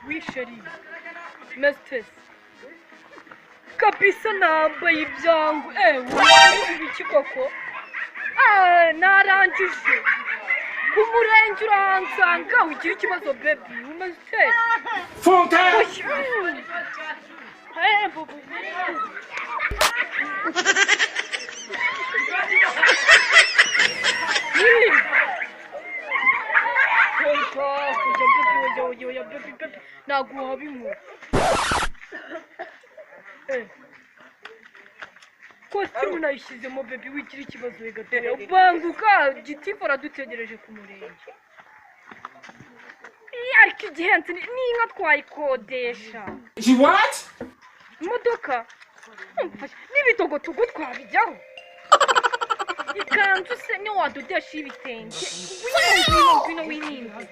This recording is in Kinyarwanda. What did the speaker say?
wisheri mestesi kabisa nambaye ibyangu ibiki koko narangije kumurenge urahansanga ugira ikibazo baby umeze Funke bubu naguha bimwe kositimu nayishyizemo baby wigira ikibazo gatoya banguka gitifu aradutegereje ku murenge ariko igihenze n'inka twayikodesha what imodoka n'ibitogotogo twabijyaho ikanzu se niyo wadodesha ibitenge ngwino wirinde